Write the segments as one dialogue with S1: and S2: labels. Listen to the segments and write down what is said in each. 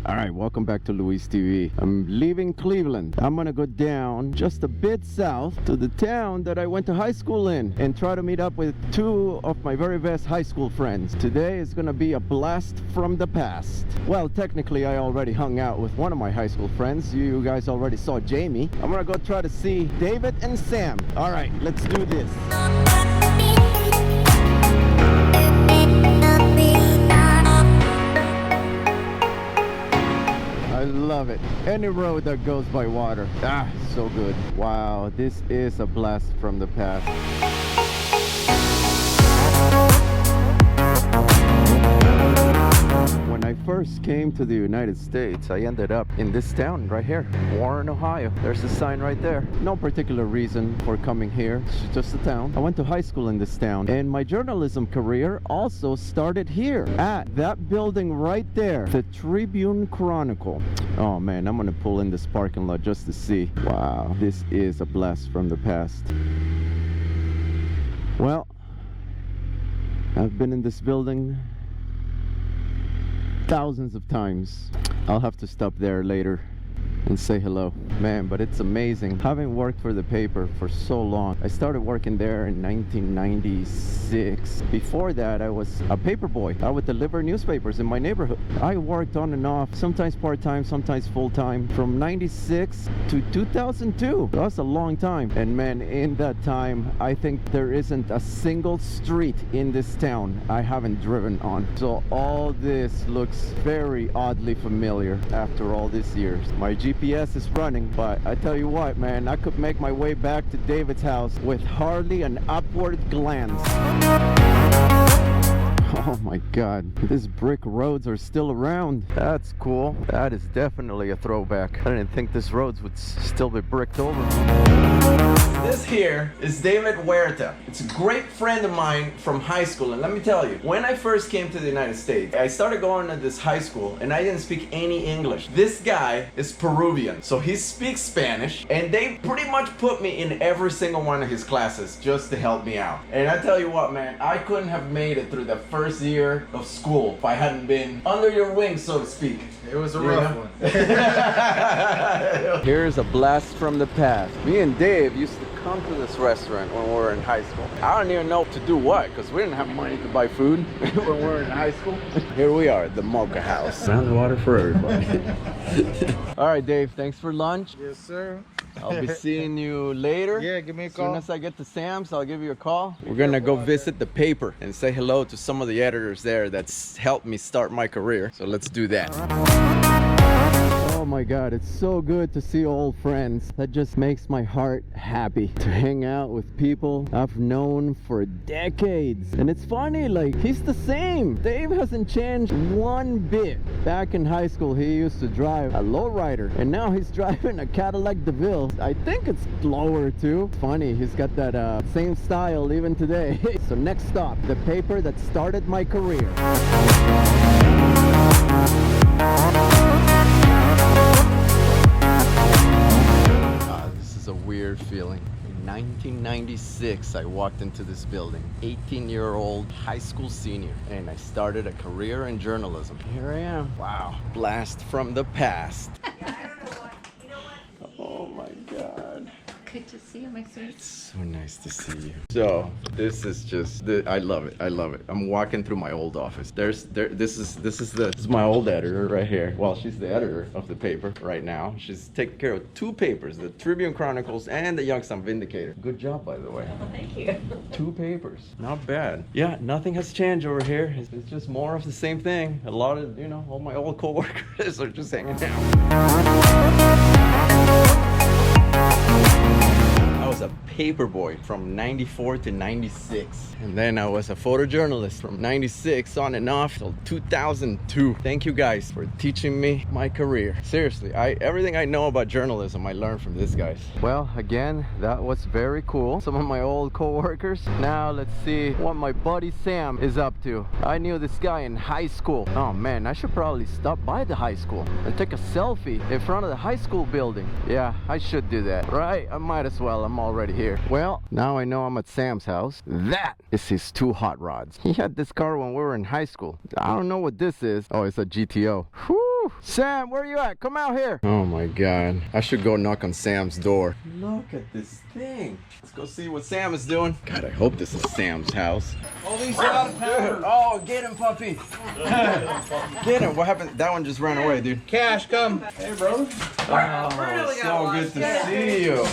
S1: All right, welcome back to Luis TV. I'm leaving Cleveland. I'm gonna go down just a bit south to the town that I went to high school in and try to meet up with two of my very best high school friends. Today is gonna be a blast from the past. Well, technically I already hung out with one of my high school friends. You guys already saw Jamie. I'm gonna go try to see David and Sam. All right, let's do this. I love it. Any road that goes by water. So good. Wow, this is a blast from the past. When I first came to the United States, I ended up in this town right here, Warren, Ohio. There's a sign right there. No particular reason for coming here. It's just a town. I went to high school in this town, and my journalism career also started here at that building right there, the Tribune Chronicle. Oh man, I'm gonna pull in this parking lot just to see. Wow, this is a blast from the past. Well, I've been in this building thousands of times. I'll have to stop there later and say hello. Man, but it's amazing. Having worked for the paper for so long. I started working there in 1996. Before that, I was a paper boy. I would deliver newspapers in my neighborhood. I worked on and off, sometimes part-time, sometimes full-time, from 96 to 2002. That's a long time. And man, in that time, I think there isn't a single street in this town I haven't driven on. So all this looks very oddly familiar after all these years. My GPS is running, but I tell you what, man, I could make my way back to David's house with hardly an upward glance. Oh my god, these brick roads are still around. That's cool. That is definitely a throwback. I didn't think these roads would still be bricked over. This here is David Huerta. It's a great friend of mine from high school, and let me tell you, when I first came to the United States, I started going to this high school and I didn't speak any English. This guy is Peruvian, so he speaks Spanish, and they pretty much put me in every single one of his classes just to help me out. And I tell you what, man, I couldn't have made it through the first year of school if I hadn't been under your wing, so to speak.
S2: It was a rough one.
S1: Here's a blast from the past. Me and Dave used to come to this restaurant when we were in high school. I don't even know to do what, because we didn't have money to buy food when we were in high school. Here we are, the Mocha House. Found water for everybody. All right, Dave, thanks for lunch.
S2: Yes, sir.
S1: I'll be seeing you later.
S2: Yeah, give me a
S1: As
S2: call.
S1: soon as I get to Sam's, I'll give you a call. We're gonna go visit the paper and say hello to some of the editors there that's helped me start my career. So let's do that. Oh my god, it's so good to see old friends. That just makes my heart happy to hang out with people I've known for decades. And it's funny, like, he's the same. Dave hasn't changed one bit. Back in high school, he used to drive a lowrider, and now he's driving a Cadillac DeVille. I think it's lower too. Funny, he's got that same style even today. So next stop, the paper that started my career. This is a weird feeling. In 1996, I walked into this building, 18-year-old high school senior, and I started a career in journalism. Here I am. Wow. Blast from the past. Oh my god.
S3: Good to see you, my sweet.
S1: It's so nice to see you. So this is just, I love it. I love it. I'm walking through my old office. This is my old editor right here. Well, she's the editor of the paper right now. She's taking care of two papers, the Tribune Chronicles and the Youngstown Vindicator. Good job, by the way.
S3: Oh, thank you.
S1: Two papers. Not bad. Yeah, nothing has changed over here. It's just more of the same thing. A lot of, you know, all my old coworkers are just hanging out. I was a paper boy from 94 to 96. And then I was a photojournalist from 96 on and off till 2002. Thank you guys for teaching me my career. Seriously, everything I know about journalism, I learned from these guys. Well, again, that was very cool. Some of my old co-workers. Now let's see what my buddy Sam is up to. I knew this guy in high school. Oh man, I should probably stop by the high school and take a selfie in front of the high school building. Yeah, I should do that, right? I might as well. I'm already here. Well, now I know I'm at Sam's house. That is his two hot rods. He had this car when we were in high school. I don't know what this is. Oh, it's a GTO. Whew. Woo. Sam, where you at? Come out here. Oh my God. I should go knock on Sam's door. Look at this thing. Let's go see what Sam is doing. God, I hope this is Sam's house.
S2: All these are out of powder.
S1: Oh, get him, puppy. Get him. What happened? That one just ran away, dude.
S2: Cash, come. Hey, brother.
S1: Oh, so good to see you.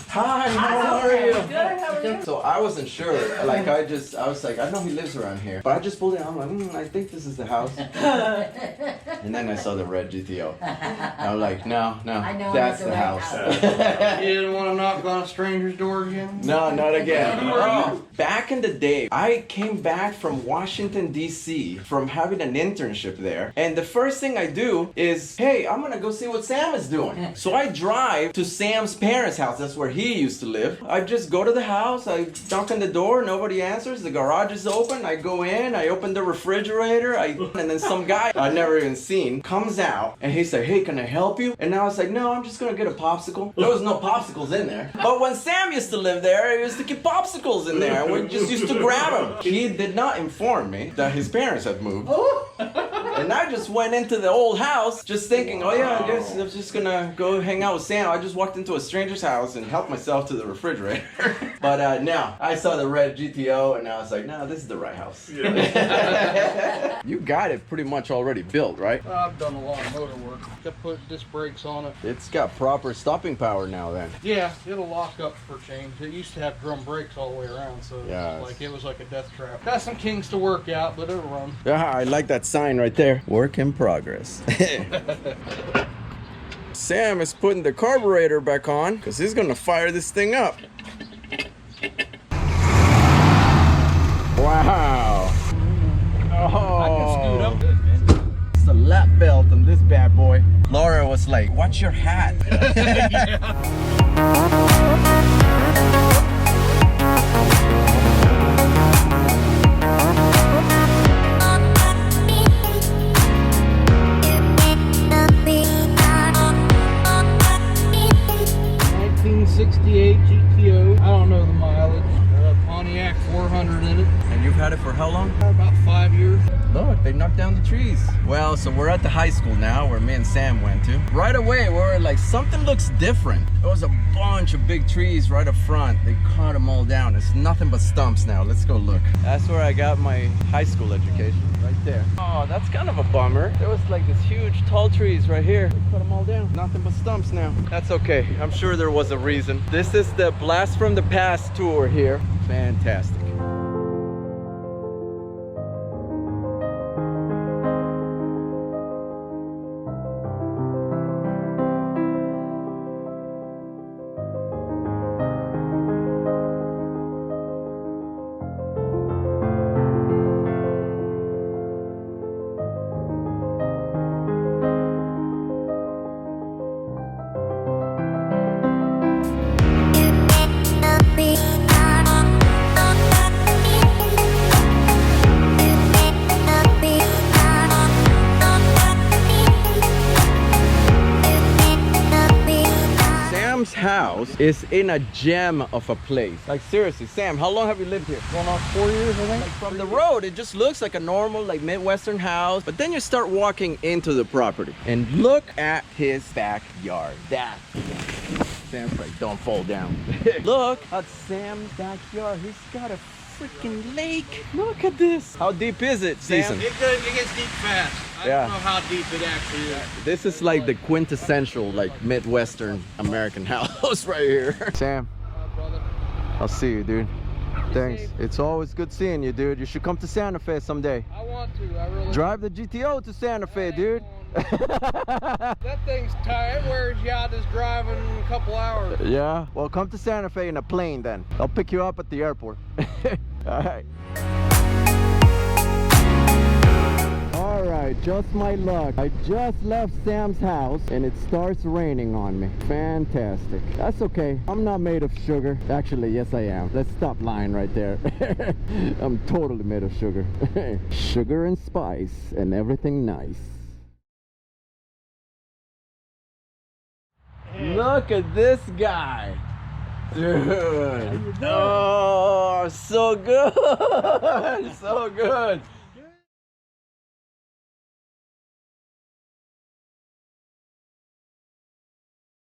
S1: Hi, how are you? Good, how are you? So I wasn't sure. Like, I was like, I know he lives around here. But I just pulled it. I'm like, I think this is the house. And then I saw the red GTO. I'm like, no, that's the house.
S2: You didn't want to knock on a stranger's door again?
S1: No, not again. Bro, back in the day, I came back from Washington, D.C. from having an internship there. And the first thing I do is, hey, I'm going to go see what Sam is doing. So I drive to Sam's parents' house. That's where he used to live. I just go to the house. I knock on the door. Nobody answers. The garage is open. I go in. I open the refrigerator. And then some guy I'd never even seen comes out. And he said, hey, can I help you? And I was like, no, I'm just going to get a popsicle. There was no popsicles in there. But when Sam used to live there, he used to keep popsicles in there. We just used to grab them. He did not inform me that his parents had moved. And I just went into the old house just thinking, oh yeah, I guess I'm just gonna go hang out with Sam. I just walked into a stranger's house and helped myself to the refrigerator. But no, I saw the red GTO and I was like, no, this is the right house. Yeah. You got it pretty much already built, right?
S2: I've done a lot of motor work. I put disc brakes on it.
S1: It's got proper stopping power now then.
S2: Yeah, it'll lock up for change. It used to have drum brakes all the way around, so it was like a death trap. Got some kinks to work out, but it'll run.
S1: Yeah, I like that sign right there. Work in progress. Sam is putting the carburetor back on because he's gonna fire this thing up. Wow. Oh.
S2: I can scoot up good, man.
S1: It's a lap belt on this bad boy. Laura was like, watch your hat.
S2: GTO. I don't know the mileage. Pontiac 400 in it.
S1: And you've had it for how long?
S2: About 5 years.
S1: Look, they knocked down the trees. Well, so we're at the high school now where me and Sam went to. Right away, we're like, something looks different. There was a bunch of big trees right up front. They cut them all down. It's nothing but stumps now. Let's go look. That's where I got my high school education, right there. Oh, that's kind of a bummer. There was like this huge tall trees right here. They cut them all down. Nothing but stumps now. That's okay. I'm sure there was a reason. This is the Blast from the Past tour here. Fantastic. House is in a gem of a place. Like seriously, Sam, how long have you lived here?
S2: Going on 4 years, I think.
S1: Like from the road, it just looks like a normal, like Midwestern house. But then you start walking into the property and look at his backyard. Sam's like, don't fall down. Look at Sam's backyard. He's got a freaking lake. Look at this. How deep is it, Sam?
S2: It gets deep fast. I don't know how deep it actually is.
S1: This is like the quintessential, like Midwestern American house right here. Sam,
S2: brother.
S1: I'll see you, dude. Thanks. It's always good seeing you, dude. You should come to Santa Fe someday.
S2: I want to. I really
S1: drive the GTO to Santa Fe, dude.
S2: That thing's tired. It wears you out just driving a couple hours.
S1: Yeah? Well, come to Santa Fe in a plane then. I'll pick you up at the airport. All right. All right, just my luck. I just left Sam's house and it starts raining on me. Fantastic. That's okay. I'm not made of sugar. Actually, yes I am. Let's stop lying right there. I'm totally made of sugar. Sugar and spice and everything nice. Look at this guy. Dude. Oh, so good. So good.